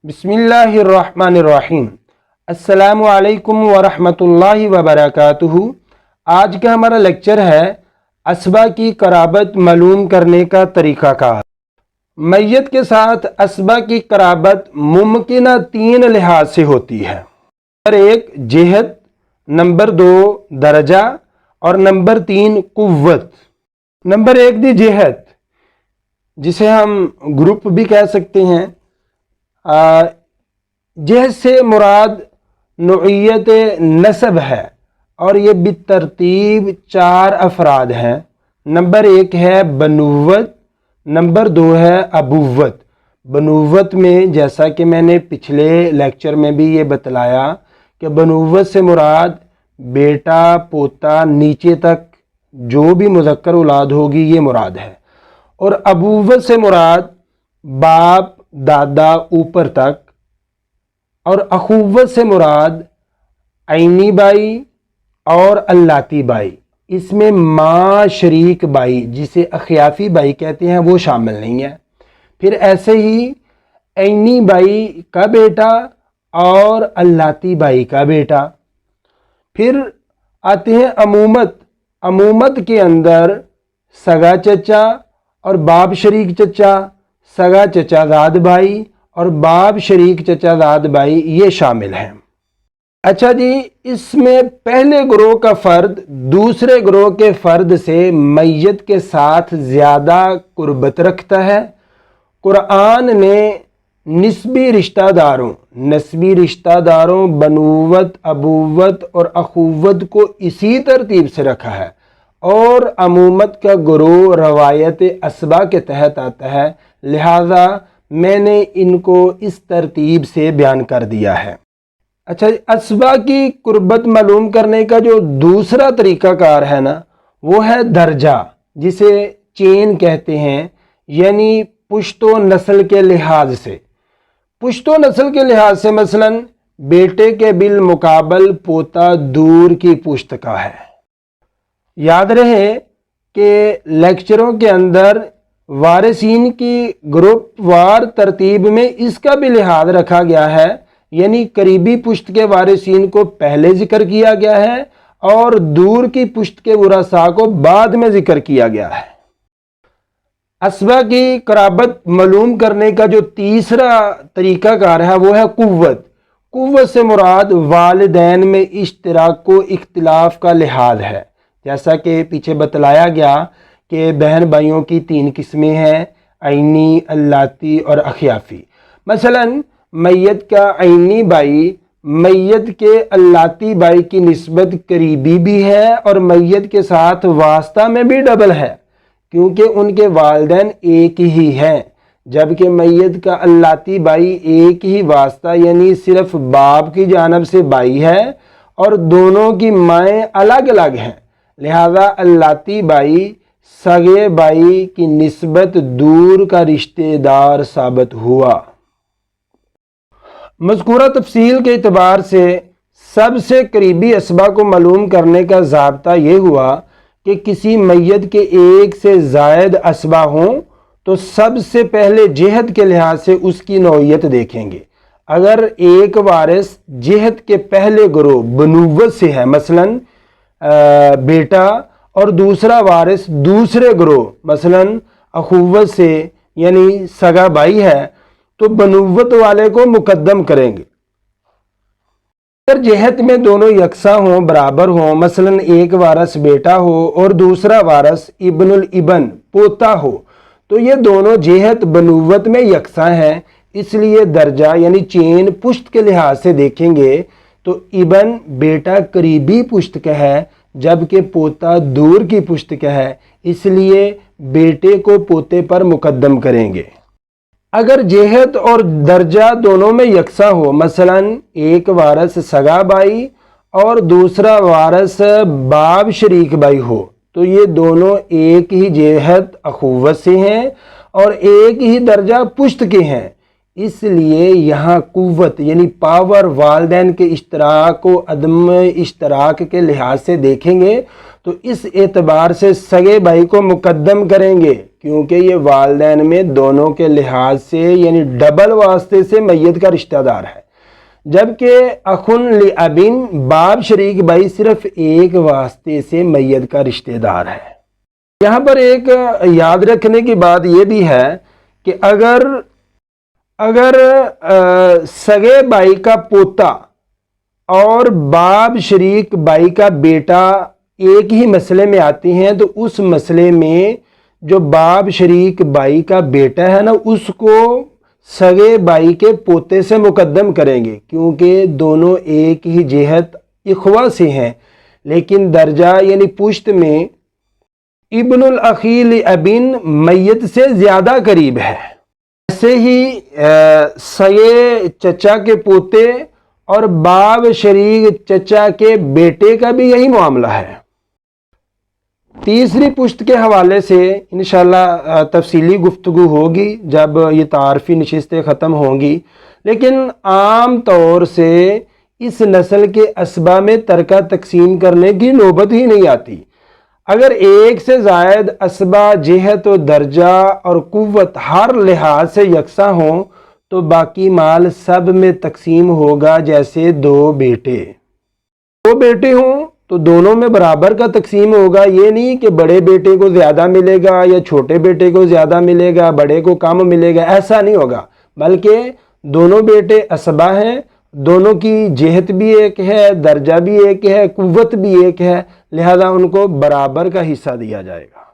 बिस्मिल्लाहिर्रहमानिर्रहीम। अस्सलामु अलैकुम वरहमतुल्लाहि वबरकातुहू। आज का हमारा लेक्चर है असबा की कराबत मालूम करने का तरीक़ाकार। मैयत के साथ असबा की कराबत मुमकिन 3 लिहाज से होती है। नंबर 1 जिहत, नंबर 2 दर्जा और नंबर 3 कुव्वत। नंबर 1 दी जिहत, जिसे हम ग्रुप भी कह सकते हैं। जिहत से मुराद नौइयत नसब है और ये बितरतीब 4 अफराद हैं। नंबर 1 है बनुव्वत, नंबर 2 है अबुव्वत। बनुव्वत में जैसा कि मैंने पिछले लेक्चर में भी ये बतलाया कि बनुव्वत से मुराद बेटा पोता नीचे तक जो भी मुज़क्कर औलाद होगी ये मुराद है। और अबुव्वत से मुराद बाप दादा ऊपर तक। और अखुव्वत से मुराद ऐनी बाई और अल्लाती बाई। इसमें माँ शरीक बाई जिसे अखियाफी बाई कहते हैं वो शामिल नहीं है। फिर ऐसे ही ऐनी बाई का बेटा और अल्लाती बाई का बेटा। फिर आते हैं अमूमत। अमूमत के अंदर सगा चचा और बाप शरीक चचा, सगा चचाज़ाद भाई और बाप शरीक चचाज़ाद भाई ये शामिल हैं। अच्छा जी, इसमें पहले ग्रोह का फ़र्द दूसरे ग्रोह के फ़र्द से मैयत के साथ ज़्यादा कुर्बत रखता है। कुरान ने निस्बी रिश्तादारों बनुव्वत, अबुव्वत और अखुव्वत को इसी तरतीब से रखा है और अमूमत का ग्रोह रवायत असबा के तहत आता है, लिहाजा मैंने इनको इस तरतीब से बयान कर दिया है। अच्छा, असबा की कुर्बत मालूम करने का जो दूसरा तरीक़ाकार है ना, वो है दर्जा, जिसे चेन कहते हैं, यानी पुश्तो नस्ल के लिहाज से। पुश्तो नस्ल के लिहाज से मसलन बेटे के बिल मुकाबल पोता दूर की पुश्त का है। याद रहे कि लेक्चरों के अंदर वारिसीन की ग्रुप वार तरतीब में इसका भी लिहाज रखा गया है, यानी करीबी पुश्त के वारिसीन को पहले जिक्र किया गया है और दूर की पुश्त के वरासा को बाद में जिक्र किया गया है। असबा की कराबत मालूम करने का जो तीसरा तरीक़ाकार है वो है कुव्वत। कुव्वत से मुराद वालिदैन में इश्तिराक को इख्तिलाफ का लिहाज है। जैसा कि पीछे बतलाया गया कि बहन भाइयों की 3 किस्में हैं, ऐनी, अल्लाती और अखियाफी। मसलन मैयत का ऐनी भाई मैयत के अल्लाती भाई की निस्बत करीबी भी है और मैयत के साथ वास्ता में भी डबल है, क्योंकि उनके वालिदैन एक ही हैं, जबकि मैयत का अल्लाती भाई एक ही वास्ता यानी सिर्फ बाप की जानब से भाई है और दोनों की माएँ अलग अलग हैं, लिहाजा अल्लाती भाई सगे भाई की निस्बत दूर का रिश्तेदार साबित हुआ। मज़कूरा तफसील के एतबार से सबसे करीबी असबा को मालूम करने का ज़ाब्ता ये हुआ कि किसी मैयत के एक से ज़ायद असबा हों तो सबसे पहले जिहत के लिहाज से उसकी नौइयत देखेंगे। अगर एक वारिस जिहत के पहले ग्रोह बनुव्वत से है, मसलन बेटा, और दूसरा वारिस दूसरे ग्रोह मसलन अखुव्वत से यानी सगा भाई है, तो बनुव्वत वाले को मुकद्दम करेंगे। अगर जिहत में दोनों यकसा हों, बराबर हों, मसलन एक वारिस बेटा हो और दूसरा वारिस इब्नुल इबन पोता हो, तो ये दोनों जिहत बनुव्वत में यकसा हैं, इसलिए दर्जा यानी चेन पुश्त के लिहाज से देखेंगे तो इबन बेटा करीबी पुश्त का है जबकि पोता दूर की पुश्त का है, इसलिए बेटे को पोते पर मुकद्दम करेंगे। अगर जिहत और दर्जा दोनों में यकसा हो, मसलन एक वारिस सगा भाई और दूसरा वारिस बाप शरीक भाई हो, तो ये दोनों एक ही जिहत अखुव्वत से हैं और एक ही दर्जा पुश्त के हैं, اس لیے یہاں قوت یعنی پاور والدین کے اشتراک و عدم اشتراک کے لحاظ سے دیکھیں گے تو اس اعتبار سے سگے بھائی کو مقدم کریں گے، کیونکہ یہ والدین میں دونوں کے لحاظ سے یعنی ڈبل واسطے سے میت کا رشتہ دار ہے، جبکہ اخن لابن باپ شریک بھائی صرف ایک واسطے سے میت کا رشتہ دار ہے۔ یہاں پر ایک یاد رکھنے کی بات یہ بھی ہے کہ اگر سگے بھائی کا پوتا اور باپ شریک بھائی کا بیٹا ایک ہی مسئلے میں آتی ہیں تو اس مسئلے میں جو باپ شریک بھائی کا بیٹا ہے نا اس کو سگے بھائی کے پوتے سے مقدم کریں گے، کیونکہ دونوں ایک ہی جہت اخوہ سے ہیں، لیکن درجہ یعنی پشت میں ابن الاخی لابن میت سے زیادہ قریب ہے۔ ایسے ہی سگے چچا کے پوتے اور باپ شریک چچا کے بیٹے کا بھی یہی معاملہ ہے۔ تیسری پشت کے حوالے سے انشاءاللہ تفصیلی گفتگو ہوگی جب یہ تعارفی نشستیں ختم ہوں گی، لیکن عام طور سے اس نسل کے اسبا میں ترکہ تقسیم کرنے کی نوبت ہی نہیں آتی۔ اگر ایک سے زائد اسبا جہت و درجہ اور قوت ہر لحاظ سے یکساں ہوں تو باقی مال سب میں تقسیم ہوگا، جیسے دو بیٹے ہوں تو دونوں میں برابر کا تقسیم ہوگا، یہ نہیں کہ بڑے بیٹے کو زیادہ ملے گا یا چھوٹے بیٹے کو زیادہ ملے گا، بڑے کو کم ملے گا، ایسا نہیں ہوگا، بلکہ دونوں بیٹے اسبا ہیں، دونوں کی جہت بھی ایک ہے، درجہ بھی ایک ہے، قوت بھی ایک ہے، لہذا ان کو برابر کا حصہ دیا جائے گا۔